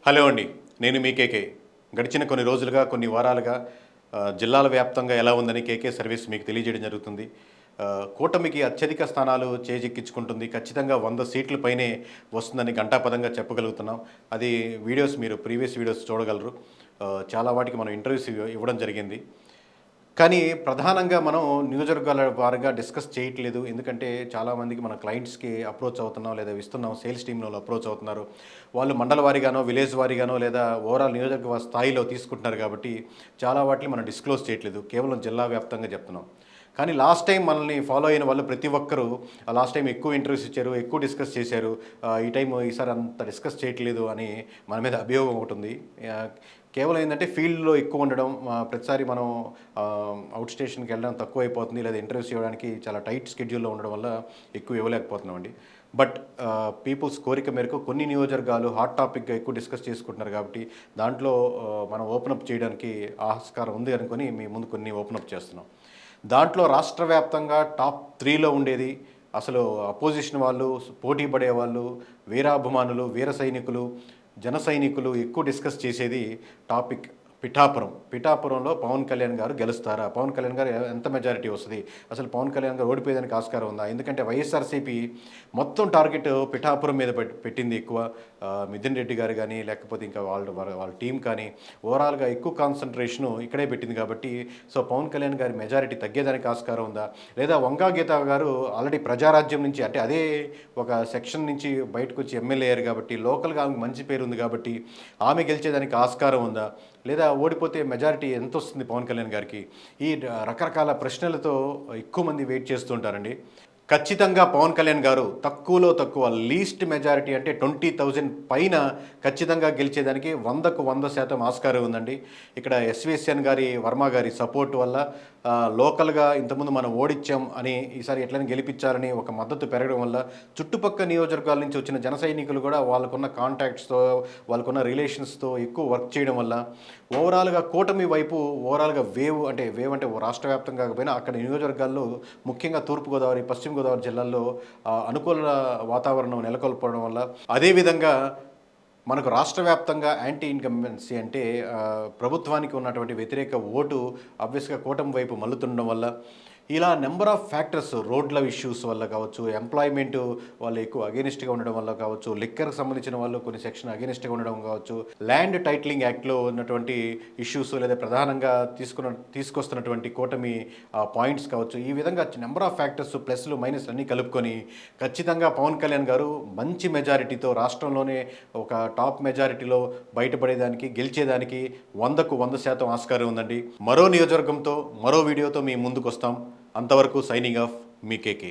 Hello అండి, నేను మీ కేకే. గడిచిన కొన్ని రోజులుగా, కొన్ని వారాలుగా జిల్లాల వ్యాప్తంగా ఎలా ఉందని కేకే సర్వీస్ మీకు తెలియజేయడం జరుగుతుంది. కూటమికి అత్యధిక స్థానాలు చేజిక్కించుకుంటుంది. ఖచ్చితంగా 100 సీట్ల పైనే వస్తుందని ఘంటాపథంగా చెప్పగలుగుతున్నాం. అది వీడియోస్ మీరు ప్రీవియస్ వీడియోస్ చూడగలరు. చాలా వాటికి మనం ఇంటర్వ్యూస్ ఇవ్వడం జరిగింది. కానీ ప్రధానంగా మనం నియోజకవర్గాల వారీగా డిస్కస్ చేయట్లేదు. ఎందుకంటే చాలామందికి మన క్లయింట్స్‌కి అప్రోచ్ అవుతున్నాం, లేదా ఇస్తున్నాం. సేల్స్ టీమ్‌లోళ్ళు అప్రోచ్ అవుతున్నారు. వాళ్ళు మండల వారీగానో, విలేజ్ వారీగానో, లేదా ఓవరాల్ నియోజకవర్గ స్థాయిలో తీసుకుంటున్నారు కాబట్టి చాలా వాటిని మనం డిస్క్లోజ్ చేయట్లేదు. కేవలం జిల్లా వ్యాప్తంగా చెప్తున్నాం. కానీ లాస్ట్ టైం మనల్ని ఫాలో అయిన వాళ్ళు ప్రతి ఒక్కరు లాస్ట్ టైం ఎక్కువ ఇంటర్వ్యూస్ ఇచ్చారు, ఎక్కువ డిస్కస్ చేశారు. ఈసారి అంత డిస్కస్ చేయట్లేదు అని మన మీద అభియోగం ఒకటి ఉంది. కేవలం ఏంటంటే ఫీల్డ్లో ఎక్కువ ఉండడం, ప్రతిసారి మనం అవుట్ స్టేషన్కి వెళ్ళడం తక్కువైపోతుంది, లేదా ఇంటర్వ్యూస్ ఇవ్వడానికి చాలా టైట్ స్కెడ్యూల్లో ఉండడం వల్ల ఎక్కువ ఇవ్వలేకపోతున్నామండి. బట్ పీపుల్స్ కోరిక మేరకు కొన్ని నియోజకవర్గాలు హాట్ టాపిక్గా ఎక్కువ డిస్కస్ చేసుకుంటున్నారు కాబట్టి దాంట్లో మనం ఓపెన్ అప్ చేయడానికి ఆస్కారం ఉంది అనుకొని మీ ముందు కొన్ని ఓపెన్ అప్ చేస్తున్నాం. దాంట్లో రాష్ట్ర వ్యాప్తంగా టాప్ 3లో ఉండేది అసలు అపోజిషన్ వాళ్ళు, పోటీ పడేవాళ్ళు, వీరాభిమానులు, వీర సైనికులు, జన సైనికులు ఎక్కువ డిస్కస్ చేసేది టాపిక్ పిఠాపురం. పిఠాపురంలో పవన్ కళ్యాణ్ గారు గెలుస్తారా? పవన్ కళ్యాణ్ గారు ఎంత మెజారిటీ వస్తుంది? అసలు పవన్ కళ్యాణ్ గారు ఓడిపోయేదానికి ఆస్కారం ఉందా? ఎందుకంటే వైఎస్ఆర్సీపీ మొత్తం టార్గెట్ పిఠాపురం మీద పెట్టింది ఎక్కువ. మిథున్ రెడ్డి గారు కానీ, లేకపోతే ఇంకా వాళ్ళ టీం కానీ ఓవరాల్గా ఎక్కువ కాన్సన్ట్రేషను ఇక్కడే పెట్టింది కాబట్టి సో పవన్ కళ్యాణ్ గారి మెజారిటీ తగ్గేదానికి ఆస్కారం ఉందా? లేదా వంగా గీత గారు ఆల్రెడీ ప్రజారాజ్యం నుంచి, అంటే అదే ఒక సెక్షన్ నుంచి బయటకు వచ్చి ఎమ్మెల్యే అయ్యారు కాబట్టి లోకల్గా ఆమెకు మంచి పేరు ఉంది కాబట్టి ఆమె గెలిచేదానికి ఆస్కారం ఉందా? లేదా ఓడిపోతే మెజారిటీ ఎంత వస్తుంది పవన్ కళ్యాణ్ గారికి? ఈ రకరకాల ప్రశ్నలతో ఎక్కువ మంది వెయిట్ చేస్తుంటారండి. ఖచ్చితంగా పవన్ కళ్యాణ్ గారు తక్కువలో తక్కువ లీస్ట్ మెజారిటీ అంటే 20,000 పైన ఖచ్చితంగా గెలిచేదానికి 100% ఆస్కారం ఉందండి. ఇక్కడ ఎస్విఎస్ఎన్ గారి, వర్మ గారి సపోర్ట్ వల్ల లోకల్గా ఇంతకుముందు మనం ఓడిచ్చాం అని ఈసారి ఎట్లయినా గెలిపించాలని ఒక మద్దతు పెరగడం వల్ల చుట్టుపక్కల నియోజకవర్గాల నుంచి వచ్చిన జన సైనికులు కూడా వాళ్ళకున్న కాంటాక్ట్స్తో, వాళ్ళకున్న రిలేషన్స్తో ఎక్కువ వర్క్ చేయడం వల్ల ఓవరాల్గా కూటమి వైపు ఓవరాల్గా వేవ్ అంటే రాష్ట్ర వ్యాప్తంగా కాకపోయినా అక్కడ నియోజకవర్గాల్లో ముఖ్యంగా తూర్పుగోదావరి, పశ్చిమ గోదావరి జిల్లాల్లో అనుకూల వాతావరణం నెలకొల్పడం వల్ల, అదేవిధంగా మనకు రాష్ట్ర వ్యాప్తంగా యాంటీ ఇన్కంబెన్సీ అంటే ప్రభుత్వానికి ఉన్నటువంటి వ్యతిరేక ఓటు ఆబ్వియస్గా కూటమి వైపు మల్లుతుండడం వల్ల ఇలా నెంబర్ ఆఫ్ ఫ్యాక్టర్స్, రోడ్ల ఇష్యూస్ వల్ల కావచ్చు, ఎంప్లాయ్మెంట్ వాళ్ళు ఎక్కువ అగేనిస్ట్గా ఉండడం వల్ల కావచ్చు, లిక్కర్కి సంబంధించిన వాళ్ళు కొన్ని సెక్షన్ అగేనిస్ట్గా ఉండడం కావచ్చు, ల్యాండ్ టైటిలింగ్ యాక్ట్లో ఉన్నటువంటి ఇష్యూస్, లేదా ప్రధానంగా తీసుకొస్తున్నటువంటి కూటమి పాయింట్స్ కావచ్చు, ఈ విధంగా నెంబర్ ఆఫ్ ఫ్యాక్టర్స్ ప్లస్లు మైనస్లు అన్నీ కలుపుకొని ఖచ్చితంగా పవన్ కళ్యాణ్ గారు మంచి మెజారిటీతో రాష్ట్రంలోనే ఒక టాప్ మెజారిటీలో బయటపడేదానికి, గెలిచేదానికి 100% ఆస్కారం ఉందండి. మరో నియోజకవర్గంతో, మరో వీడియోతో మీ ముందుకు వస్తాం. అంతవరకు సైనింగ్ ఆఫ్ మీ కేకే.